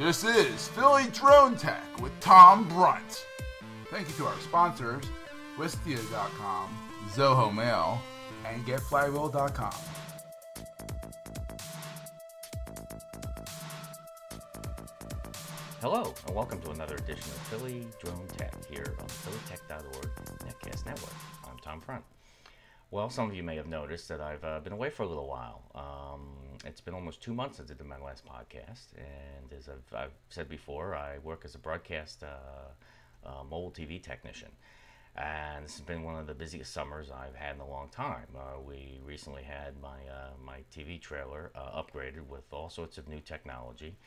This is Philly Drone Tech with Tom Brunt. Thank you to our sponsors, Wistia.com, Zoho Mail, and GetFlywheel.com. Hello, and welcome to another edition of Philly Drone Tech here on the phillytech.org Netcast Network. I'm Tom Brunt. Well, some of you may have noticed that I've been away for a little while. It's been almost 2 months since I did my last podcast, and as I've said before, I work as a broadcast mobile TV technician, and this has been one of the busiest summers I've had in a long time. We recently had my TV trailer upgraded with all sorts of new technology,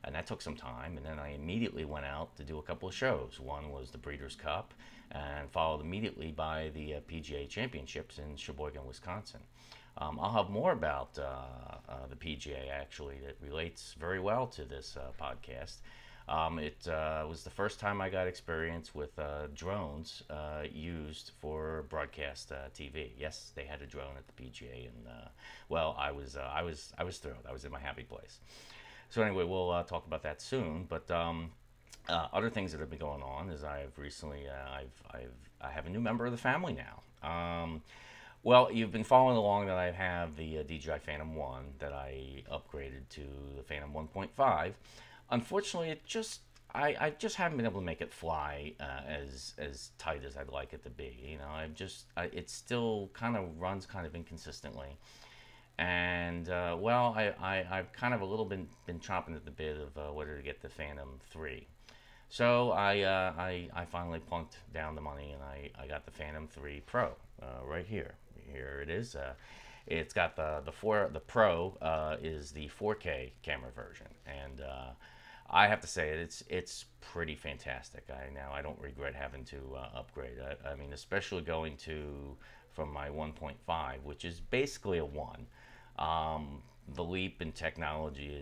and that took some time, and then I immediately went out to do a couple of shows. One was the Breeders' Cup, and followed immediately by the PGA Championships in Sheboygan, Wisconsin. I'll have more about the PGA, actually, that relates very well to this podcast. It was the first time I got experience with drones used for broadcast TV. Yes, they had a drone at the PGA, and well, I was thrilled. I was in my happy place. So anyway, we'll talk about that soon. But other things that have been going on is I've recently I have a new member of the family now. Well, you've been following along that I have the DJI Phantom 1 that I upgraded to the Phantom 1.5. Unfortunately, I just haven't been able to make it fly as tight as I'd like it to be. You know, it still kind of runs kind of inconsistently. And well, I've kind of a little been chomping at the bit of whether to get the Phantom 3. So I finally plunked down the money, and I got the Phantom 3 Pro right here. Here it is. It's got the Pro is the 4K camera version, and I have to say it's pretty fantastic. I don't regret having to upgrade. I mean, especially going from my 1.5, which is basically a 1. The leap in technology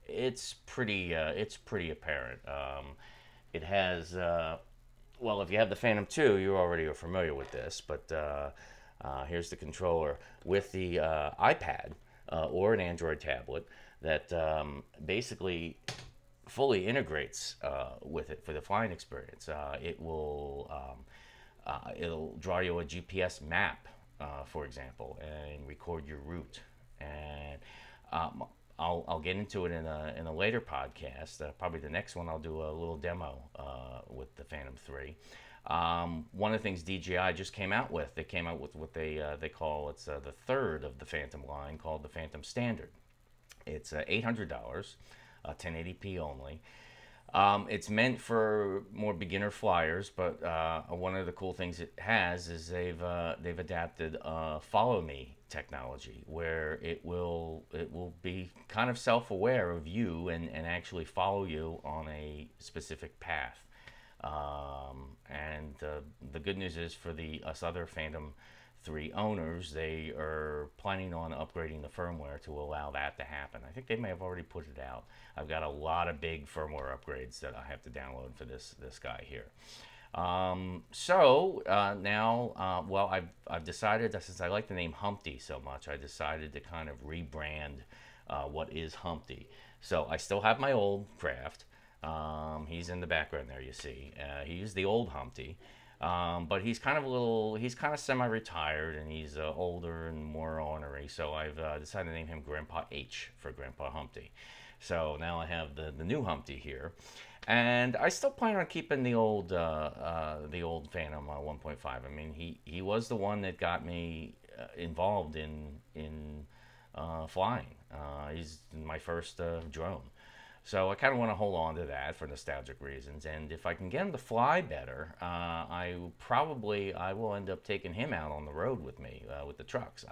it's pretty apparent. It has well, if you have the Phantom 2, you already are familiar with this, but here's the controller with the iPad or an Android tablet that basically fully integrates with it for the flying experience. It'll draw you a GPS map, for example, and record your route. And I'll get into it in a later podcast. Probably the next one I'll do a little demo with the Phantom 3. One of the things DJI just came out with, they came out with what they call, it's the third of the Phantom line, called the Phantom Standard. It's $800, 1080p only. It's meant for more beginner flyers, but one of the cool things it has is they've adapted follow me technology, where it will be kind of self-aware of you and actually follow you on a specific path. And the good news is for us other Phantom 3 owners, they are planning on upgrading the firmware to allow that to happen. I think they may have already put it out. I've got a lot of big firmware upgrades that I have to download for this guy here. So now, well, I've decided that since I like the name Humpty so much, I decided to kind of rebrand what is Humpty. So I still have my old craft. He's in the background there, you see. He's the old Humpty. But he's kind of semi-retired, and he's older and more ornery. So I've decided to name him Grandpa H for Grandpa Humpty. So now I have the new Humpty here, and I still plan on keeping the old Phantom 1.5. I mean, he was the one that got me involved in flying. He's my first drone. So I kind of want to hold on to that for nostalgic reasons, and if I can get him to fly better, I will end up taking him out on the road with me with the trucks.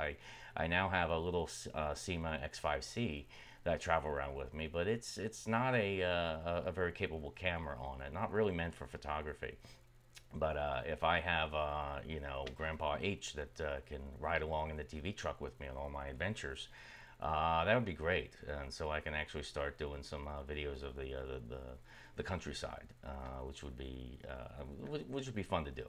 I now have a little SEMA X5C that I travel around with me, but it's not a very capable camera on it, not really meant for photography. But if I have you know, Grandpa H that can ride along in the TV truck with me on all my adventures, that would be great, and so I can actually start doing some videos of the countryside, which would be fun to do.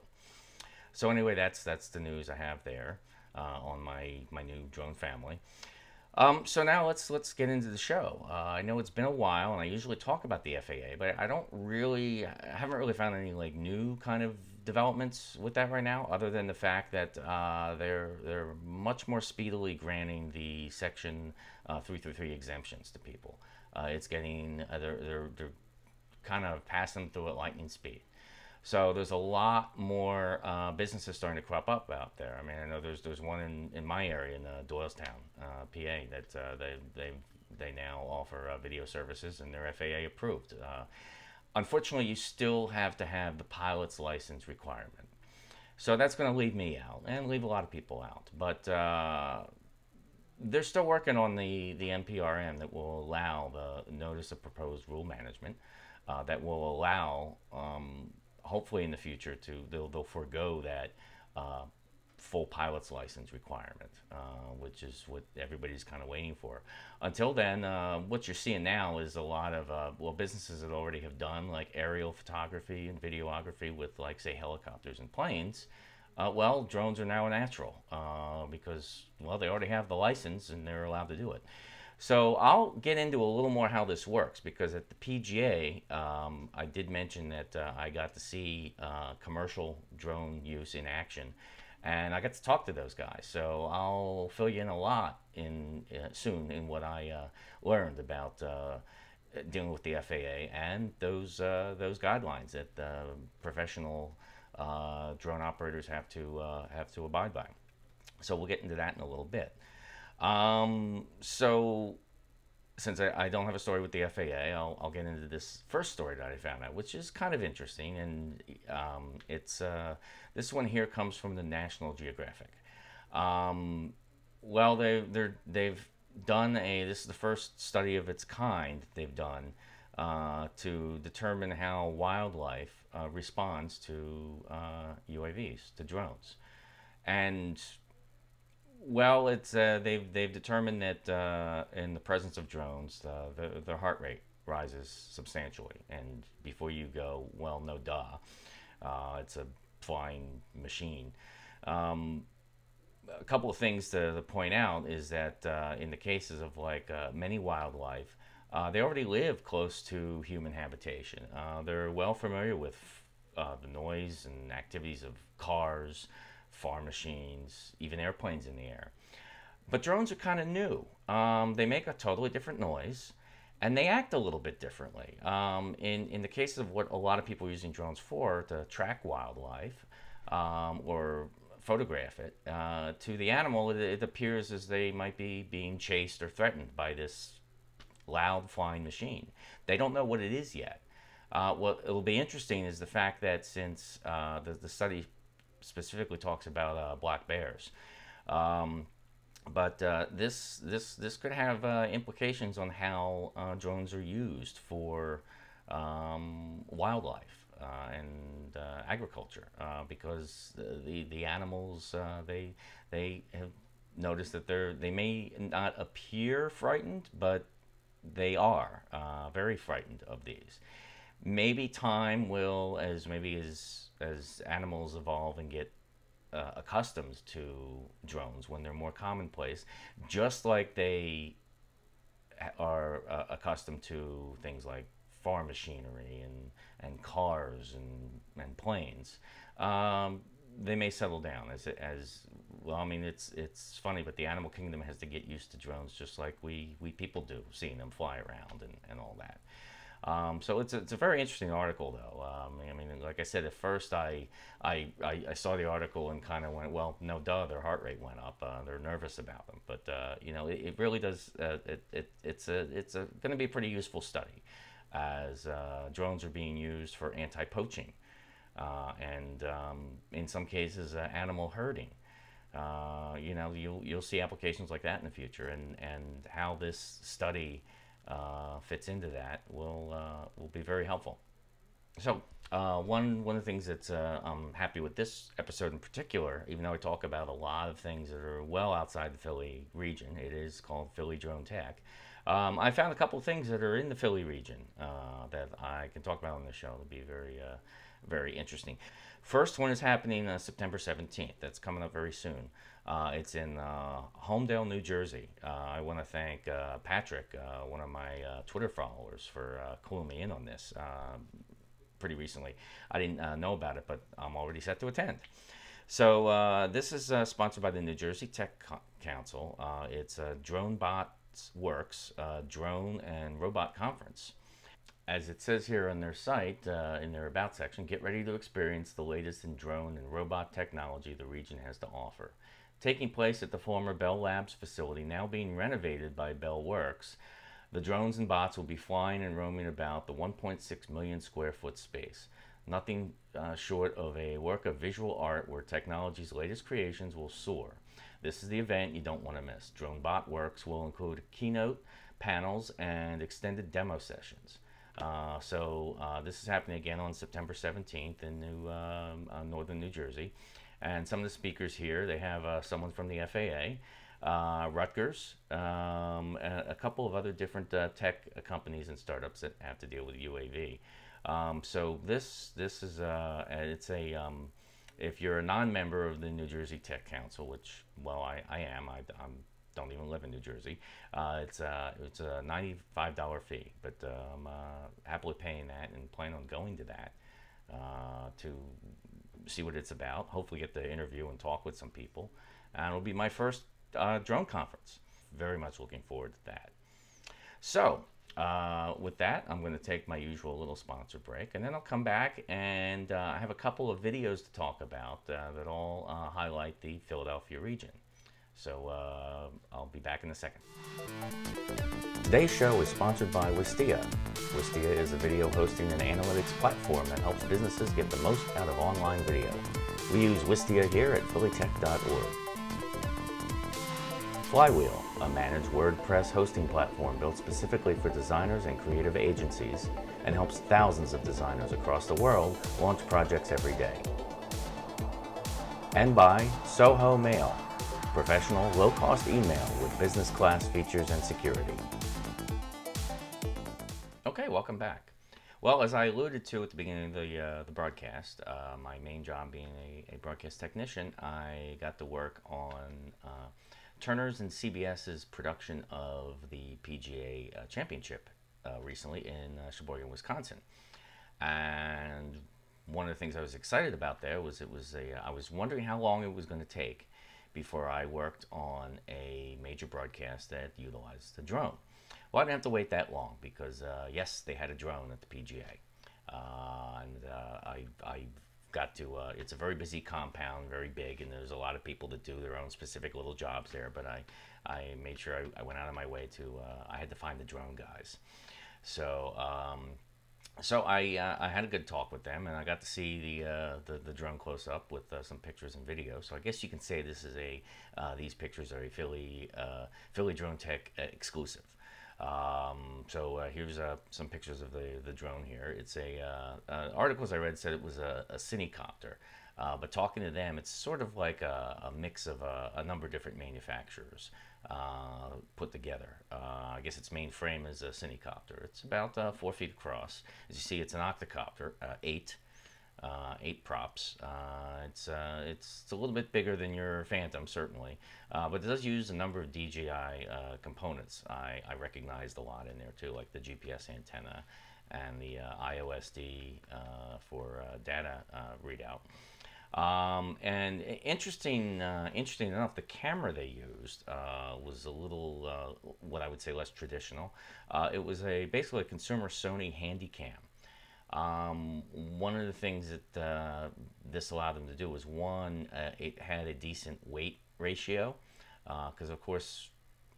So anyway, that's the news I have there on my new drone family. So now let's get into the show. I know it's been a while, and I usually talk about the FAA, but I haven't really found any like new kind of developments with that right now, other than the fact that they're much more speedily granting the Section 333 exemptions to people. It's getting they're kind of passing through at lightning speed. So there's a lot more businesses starting to crop up out there. I mean, I know there's one in my area in Doylestown, PA, that they now offer video services, and they're FAA approved. Unfortunately, you still have to have the pilot's license requirement. So that's going to leave me out and leave a lot of people out. But they're still working on the NPRM that will allow the Notice of Proposed Rule Management that will allow, hopefully in the future, they'll forego that full pilot's license requirement, which is what everybody's kind of waiting for. Until then, what you're seeing now is a lot of businesses that already have done like aerial photography and videography with, like, say, helicopters and planes. Drones are now a natural because, well, they already have the license and they're allowed to do it. So I'll get into a little more how this works, because at the PGA, I did mention that I got to see commercial drone use in action, and I got to talk to those guys. So I'll fill you in a lot soon in what I learned about dealing with the FAA and those guidelines that professional drone operators have to abide by. So we'll get into that in a little bit. So since I don't have a story with the FAA, I'll get into this first story that I found out, which is kind of interesting, and it's this one here comes from the National Geographic. They've done this is the first study of its kind they've done to determine how wildlife responds to UAVs, to drones, and they've determined that in the presence of drones, their heart rate rises substantially. And before you go, well, no duh, it's a flying machine. A couple of things to point out is that in the cases of many wildlife, they already live close to human habitation. They're well familiar with the noise and activities of cars, farm machines, even airplanes in the air. But drones are kind of new. They make a totally different noise, and they act a little bit differently. In the case of what a lot of people are using drones for, to track wildlife or photograph it, to the animal, it appears as they might be being chased or threatened by this loud flying machine. They don't know what it is yet. What it'll be interesting is the fact that since the study specifically talks about black bears, but this could have implications on how drones are used for wildlife and agriculture, because the animals they have noticed that they may not appear frightened, but they are very frightened of these. Maybe time will, as animals evolve and get accustomed to drones when they're more commonplace, just like they are accustomed to things like farm machinery and cars and planes. They may settle down as well. I mean, it's funny, but the animal kingdom has to get used to drones just like we people do, seeing them fly around and all that. So it's a very interesting article, though. I mean, like I said, at first I saw the article and kind of went, well, no duh, their heart rate went up. They're nervous about them, but it really does. It's going to be a pretty useful study, as drones are being used for anti-poaching and in some cases animal herding. You'll see applications like that in the future, and how this study fits into that will be very helpful. So one of the things that I'm happy with this episode in particular, even though I talk about a lot of things that are well outside the Philly region, it is called Philly Drone Tech. I found a couple of things that are in the Philly region that I can talk about on the show. It'll be very interesting. First one is happening September 17th. That's coming up very soon. It's in Homedale, New Jersey. I want to thank Patrick, one of my Twitter followers, for cluing me in on this pretty recently. I didn't know about it, but I'm already set to attend. So this is sponsored by the New Jersey Tech Council. It's a DroneBots Works drone and robot conference. As it says here on their site, in their About section, get ready to experience the latest in drone and robot technology the region has to offer. Taking place at the former Bell Labs facility, now being renovated by Bell Works, the drones and bots will be flying and roaming about the 1.6 million square foot space. Nothing short of a work of visual art where technology's latest creations will soar. This is the event you don't want to miss. DroneBot Works will include keynote, panels, and extended demo sessions. This is happening again on September 17th in northern New Jersey. And some of the speakers here, they have someone from the FAA, Rutgers, a couple of other different tech companies and startups that have to deal with UAV. So this is if you're a non-member of the New Jersey Tech Council, which, well, I am. I don't even live in New Jersey. It's a $95 fee, but I'm happily paying that and plan on going to that to see what it's about. Hopefully get to interview and talk with some people. And it'll be my first drone conference. Very much looking forward to that. So with that, I'm going to take my usual little sponsor break, and then I'll come back and I have a couple of videos to talk about that all highlight the Philadelphia region. So I'll be back in a second. Today's show is sponsored by Wistia. Wistia is a video hosting and analytics platform that helps businesses get the most out of online video. We use Wistia here at phillytech.org. Flywheel, a managed WordPress hosting platform built specifically for designers and creative agencies, and helps thousands of designers across the world launch projects every day. And by Soho Mail, professional, low-cost email with business-class features and security. Okay, welcome back. Well, as I alluded to at the beginning of the broadcast, my main job being a broadcast technician, I got to work on Turner's and CBS's production of the PGA Championship recently in Sheboygan, Wisconsin. And one of the things I was excited about there was I was wondering how long it was going to take before I worked on a major broadcast that utilized a drone. Well, I didn't have to wait that long because, yes, they had a drone at the PGA. I got to, it's a very busy compound, very big, and there's a lot of people that do their own specific little jobs there, but I made sure I went out of my way to, I had to find the drone guys. So I had a good talk with them, and I got to see the drone close up with some pictures and video. So I guess you can say this is these pictures are a Philly Drone Tech exclusive. Here's some pictures of the drone here. It's articles I read said it was a Cinecopter, but talking to them, it's sort of like a mix of a number of different manufacturers put together. I guess its main frame is a Cinecopter. It's about 4 feet across. As you see, it's an octocopter, eight props. It's a little bit bigger than your Phantom, certainly, but it does use a number of DJI components. I recognized a lot in there too, like the GPS antenna and the IOSD for data readout. And interesting enough, the camera they used was a little, what I would say, less traditional. It was basically a consumer Sony Handycam. One of the things that this allowed them to do was, one, it had a decent weight ratio, because of course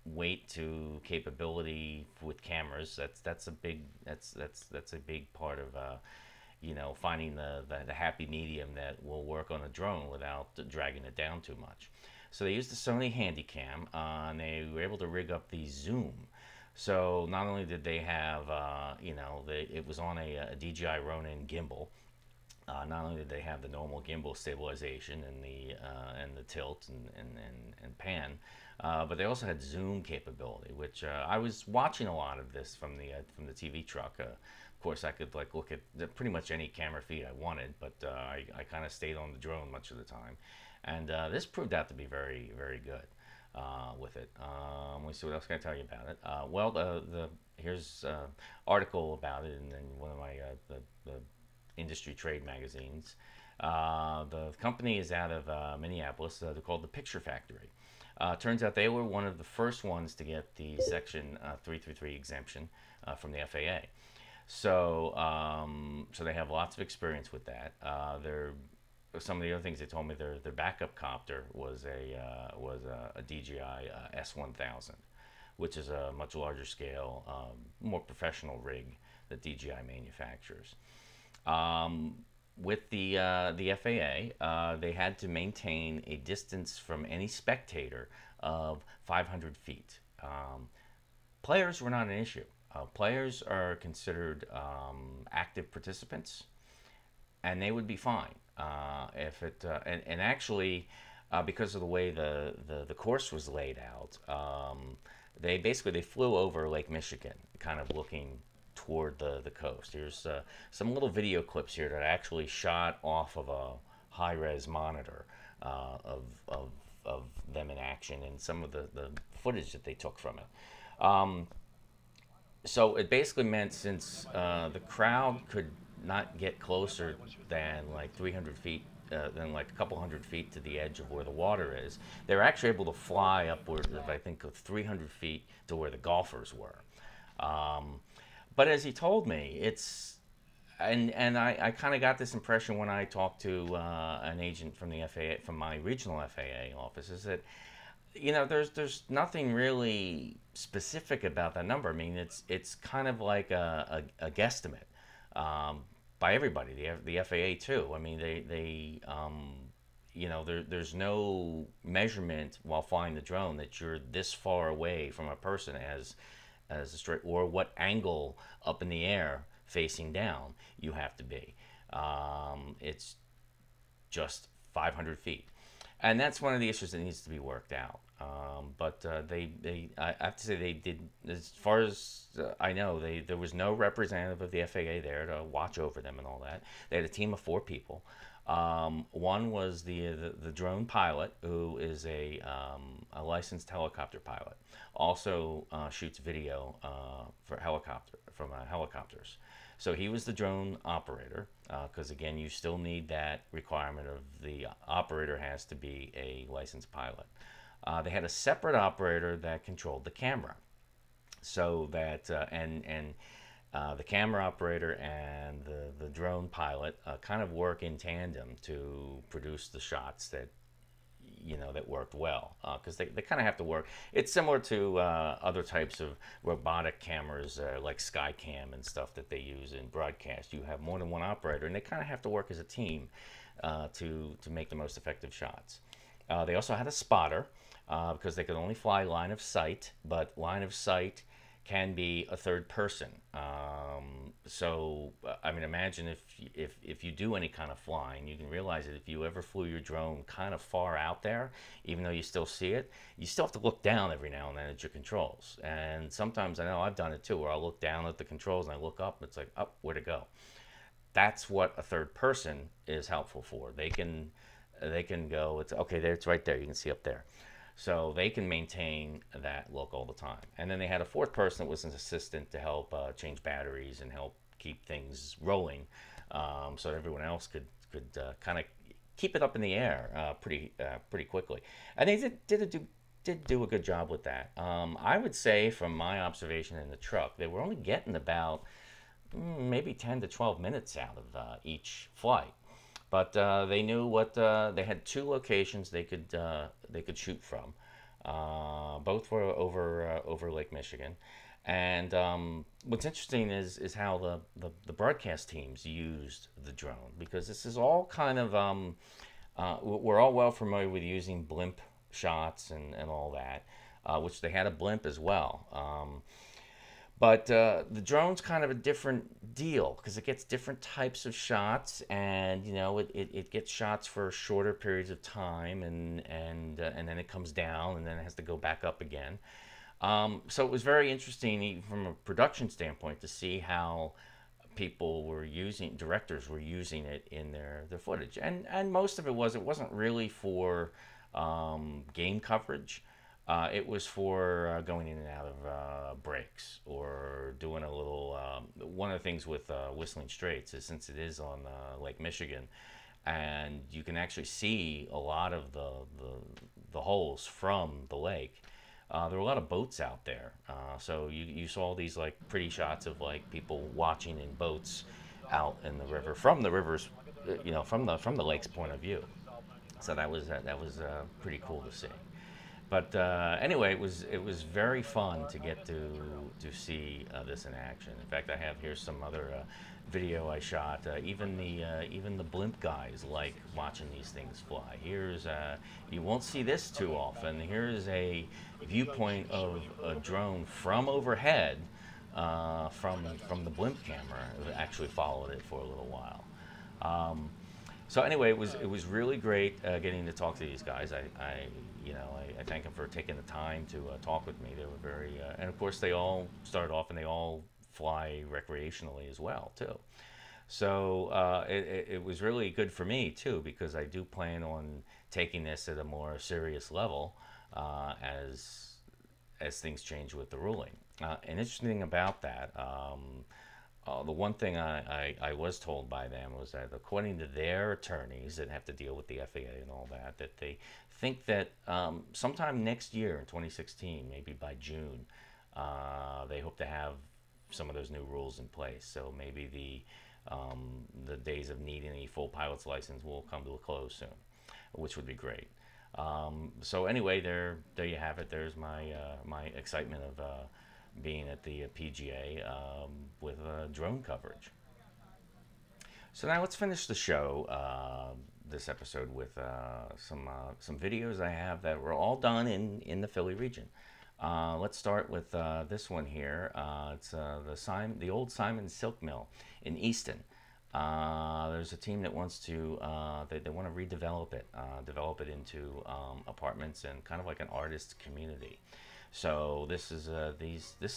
weight to capability with cameras, that's a big part of finding the happy medium that will work on a drone without dragging it down too much. So they used the Sony Handycam, and they were able to rig up the zoom. So not only did they have, it was on a DJI Ronin gimbal, Not only did they have the normal gimbal stabilization and the tilt and pan, but they also had zoom capability, which I was watching a lot of this from the TV truck. Of course, I could like look at pretty much any camera feed I wanted, but I kind of stayed on the drone much of the time, and this proved out to be very very good with it. Let me see what else can I tell you about it. Well, the here's article about it in one of my the industry trade magazines. The company is out of Minneapolis. They're called the Picture Factory. Turns out they were one of the first ones to get the Section 333 exemption from the FAA. So they have lots of experience with that. Some of the other things they told me, their backup copter was a DJI S1000, which is a much larger scale, more professional rig that DJI manufactures. With the FAA, they had to maintain a distance from any spectator of 500 feet. Players were not an issue. Players are considered active participants, and they would be fine. If it and actually, because of the way the course was laid out, they flew over Lake Michigan, kind of looking toward the coast. Here's some little video clips here that I actually shot off of a high-res monitor of them in action and some of the footage that they took from it. So it basically meant since the crowd could not get closer than like 300 feet, than like a couple hundred feet to the edge of where the water is, they were actually able to fly upward of, I think, of 300 feet to where the golfers were. But as he told me, and I kind of got this impression when I talked to an agent from the FAA, from my regional FAA office, is that, you know, there's nothing really specific about that number. I mean, it's kind of like a guesstimate by everybody, the FAA too. I mean, they you know, there's no measurement while flying the drone that you're this far away from a person as a straight, or what angle up in the air facing down you have to be. It's just 500 feet. And that's one of the issues that needs to be worked out. But I have to say they did, as far as I know, there was no representative of the FAA there to watch over them and all that. They had a team of 4 people. One was the drone pilot, who is a licensed helicopter pilot. Also shoots video from helicopters. So he was the drone operator, because again, you still need that requirement of the operator has to be a licensed pilot. They had a separate operator that controlled the camera, so that the camera operator and the drone pilot kind of work in tandem to produce the shots that, you know, that worked well, because they kind of have to work. It's similar to other types of robotic cameras like Skycam and stuff that they use in broadcast. You have more than one operator, and they kind of have to work as a team to make the most effective shots. They also had a spotter, because they could only fly line of sight, but line of sight can be a third person. So I mean, imagine if you do any kind of flying, you can realize that if you ever flew your drone kind of far out there, even though you still see it, you still have to look down every now and then at your controls. And sometimes, I know I've done it too, where I'll look down at the controls and I look up, it's like, oh, where to go? That's what a third person is helpful for. They can go, it's okay, there, it's right there, you can see up there. So they can maintain that look all the time. And then they had a 4th person that was an assistant to help change batteries and help keep things rolling, so that everyone else could kind of keep it up in the air pretty quickly. And they did do a good job with that. I would say, from my observation in the truck, they were only getting about maybe 10 to 12 minutes out of each flight. But they knew what they had 2 locations they could shoot from. Both were over Lake Michigan, and what's interesting is how the broadcast teams used the drone, because this is all kind of we're all well familiar with using blimp shots and all that, which they had a blimp as well. But the drone's kind of a different deal because it gets different types of shots, and it gets shots for shorter periods of time, and then it comes down, and then it has to go back up again. So it was very interesting even from a production standpoint to see how directors were using it in their footage, and most of it wasn't really for game coverage. It was for going in and out of breaks or doing a little. One of the things with Whistling Straits is since it is on Lake Michigan, and you can actually see a lot of the holes from the lake. There were a lot of boats out there, so you saw these like pretty shots of like people watching in boats out in the river from the rivers, from the lake's point of view. So that was pretty cool to see. But anyway, it was very fun to get to see this in action. In fact, I have here some other video I shot. Even the blimp guys like watching these things fly. Here's you won't see this too often. Here's a viewpoint of a drone from overhead, from the blimp camera. It actually followed it for a little while. So anyway, it was really great getting to talk to these guys. I thank them for taking the time to talk with me. They were very, and of course they all started off and they all fly recreationally as well too. So it was really good for me too because I do plan on taking this at a more serious level as things change with the ruling. An interesting thing about that. The one thing I was told by them was that according to their attorneys that have to deal with the FAA and all that, that they think that sometime next year in 2016, maybe by June, they hope to have some of those new rules in place. So maybe the days of needing a full pilot's license will come to a close soon, which would be great. So anyway, there you have it. There's my excitement of being at the PGA with drone coverage. So now let's finish the show, this episode, with some videos I have that were all done in the Philly region. Let's start with this one here. It's the old Simon Silk Mill in Easton. There's a team that wants to they want to redevelop it, develop it into apartments and kind of like an artist community. So this is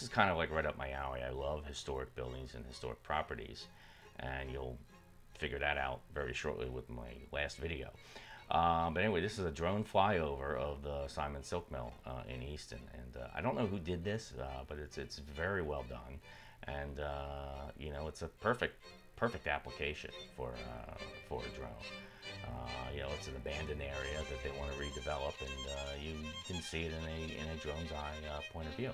kind of like right up my alley. I love historic buildings and historic properties, and you'll figure that out very shortly with my last video. But anyway, this is a drone flyover of the Simon Silk Mill in Easton, and I don't know who did this, but it's very well done, and it's a perfect application for a drone. It's an abandoned area that they want to redevelop, and you can see it in a drone's eye point of view.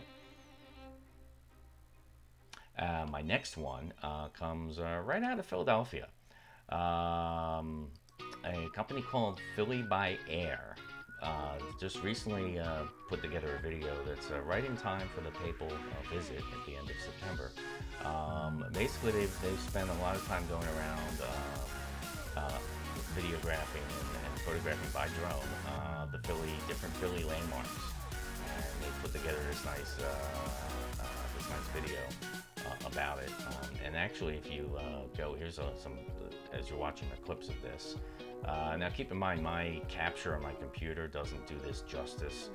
My next one comes right out of Philadelphia. A company called Philly by Air just recently put together a video that's right in time for the papal visit at the end of September. Basically, they've spent a lot of time going around videographing and photographing by drone different Philly landmarks, and they put together this nice video about it. And actually, if you go, here's some as you're watching the clips of this. Now keep in mind, my capture on my computer doesn't do this justice.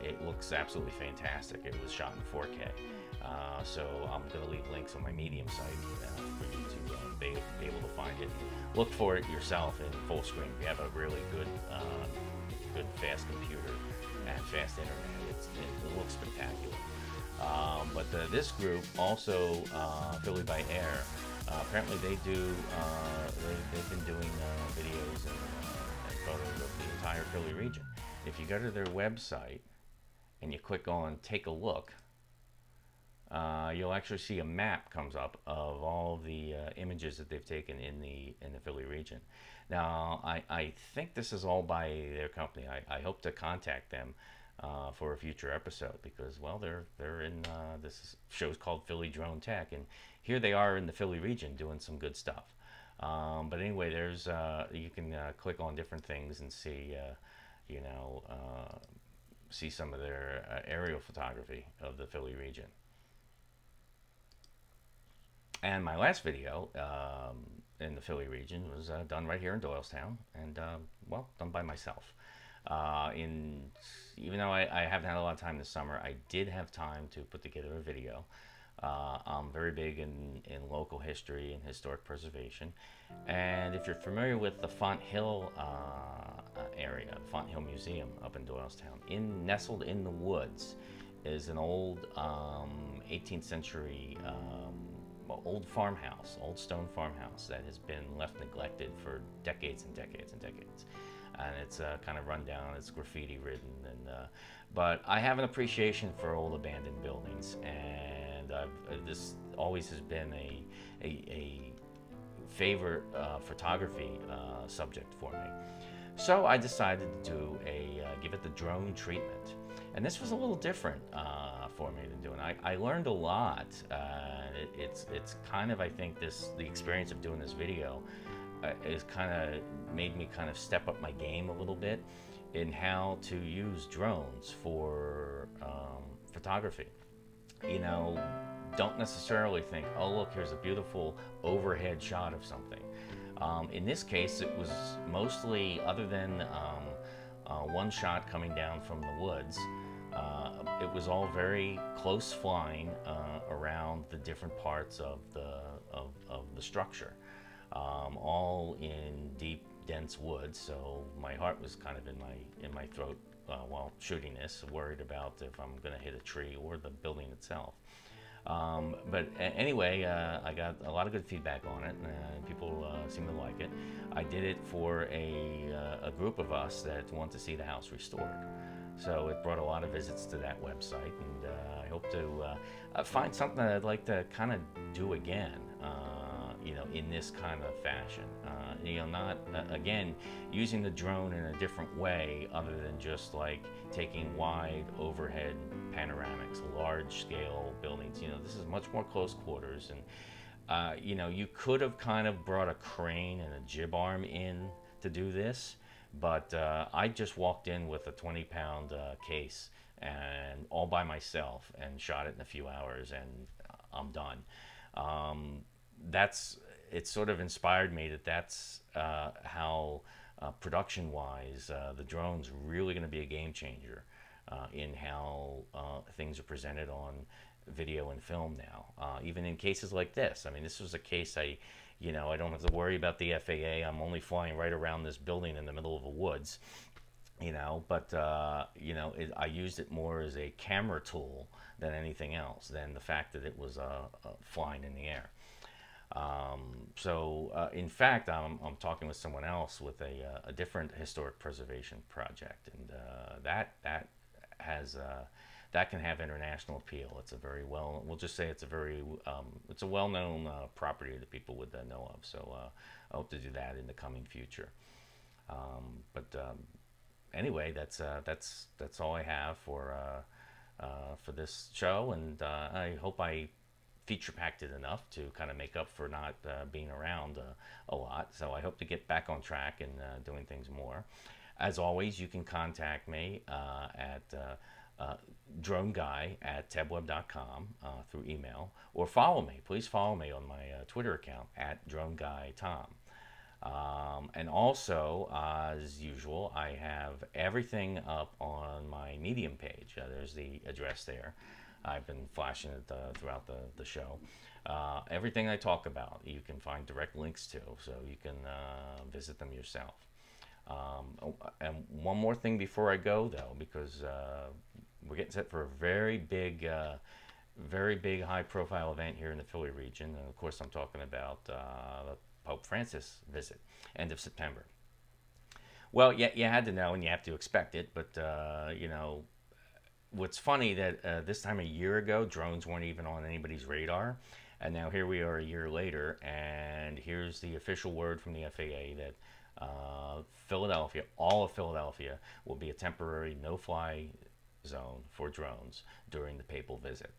It looks absolutely fantastic. It was shot in 4K. So I'm going to leave links on my Medium site for you to be able to find it. Look for it yourself in full screen. If you have a really good fast computer and fast internet, it looks spectacular. But this group also, Philly by Air, apparently they've been doing videos and photos of the entire Philly region. If you go to their website and you click on Take a Look, you'll actually see a map comes up of all the images that they've taken in the Philly region. Now, I think this is all by their company. I hope to contact them for a future episode because, well, they're in this show's called Philly Drone Tech, and here they are in the Philly region doing some good stuff. But anyway, there's you can click on different things and see see some of their aerial photography of the Philly region. And my last video in the Philly region was done right here in Doylestown, and well, done by myself. In Even though I haven't had a lot of time this summer, I did have time to put together a video. I'm very big in local history and historic preservation. And if you're familiar with the Font Hill area, Font Hill Museum up in Doylestown, nestled in the woods is an old 18th century old farmhouse, old stone farmhouse that has been left neglected for decades and decades and decades. And it's kind of run down, it's graffiti ridden, but I have an appreciation for old abandoned buildings, and this always has been a favorite photography subject for me. So I decided to give it the drone treatment. And this was a little different for me than doing. I learned a lot. It's kind of, I think, the experience of doing this video is kind of made me kind of step up my game a little bit in how to use drones for photography. You know, don't necessarily think, oh look, here's a beautiful overhead shot of something. In this case, it was mostly, other than one shot coming down from the woods, it was all very close flying around the different parts of the structure, all in deep, dense woods. So my heart was kind of in my throat while shooting this, worried about if I'm going to hit a tree or the building itself. But anyway, I got a lot of good feedback on it, and people seem to like it. I did it for a group of us that want to see the house restored. So it brought a lot of visits to that website, and I hope to find something that I'd like to kind of do again, you know, in this kind of fashion. You know, not, again, using the drone in a different way other than just like taking wide overhead panoramics, large scale buildings. You know, this is much more close quarters, and you know, you could have kind of brought a crane and a jib arm in to do this, but I just walked in with a 20-pound case and all by myself and shot it in a few hours, and I'm done. It sort of inspired me that's how production-wise the drone's really going to be a game changer in how things are presented on video and film now. Even in cases like this, I mean, this was a case you know, I don't have to worry about the FAA. I'm only flying right around this building in the middle of the woods, you know, but you know, I used it more as a camera tool than anything else, than the fact that it was flying in the air. In fact, I'm talking with someone else with a different historic preservation project, and that can have international appeal. It's a very we'll just say it's a well-known property that people would know of. So I hope to do that in the coming future. Anyway, that's all I have for this show, and I hope I feature-packed it enough to kind of make up for not being around a lot. So I hope to get back on track and doing things more. As always, you can contact me at droneguy@tebweb.com through email, or follow me. Please follow me on my Twitter account at DroneGuyTom. And also, as usual, I have everything up on my Medium page. There's the address there. I've been flashing it throughout the show. Everything I talk about, you can find direct links to, so you can visit them yourself. And one more thing before I go, though, because we're getting set for a very big, high-profile event here in the Philly region. And of course, I'm talking about the Pope Francis visit, end of September. Well, you had to know, and you have to expect it, but you know, what's funny that this time a year ago, drones weren't even on anybody's radar, and now here we are a year later, and here's the official word from the FAA that Philadelphia, all of Philadelphia, will be a temporary no-fly zone for drones during the papal visit.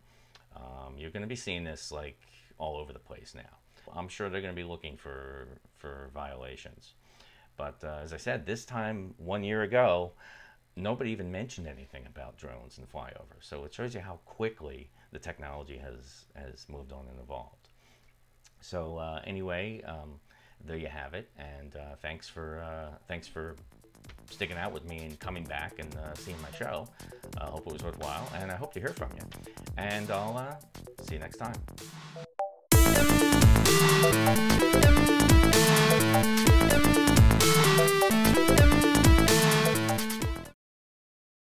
You're going to be seeing this like all over the place now. I'm sure they're going to be looking for violations, but as I said, this time 1 year ago, nobody even mentioned anything about drones and flyover. So it shows you how quickly the technology has moved on and evolved. So anyway, there you have it, and thanks for sticking out with me and coming back and seeing my show. I hope it was worthwhile, and I hope to hear from you. And I'll see you next time.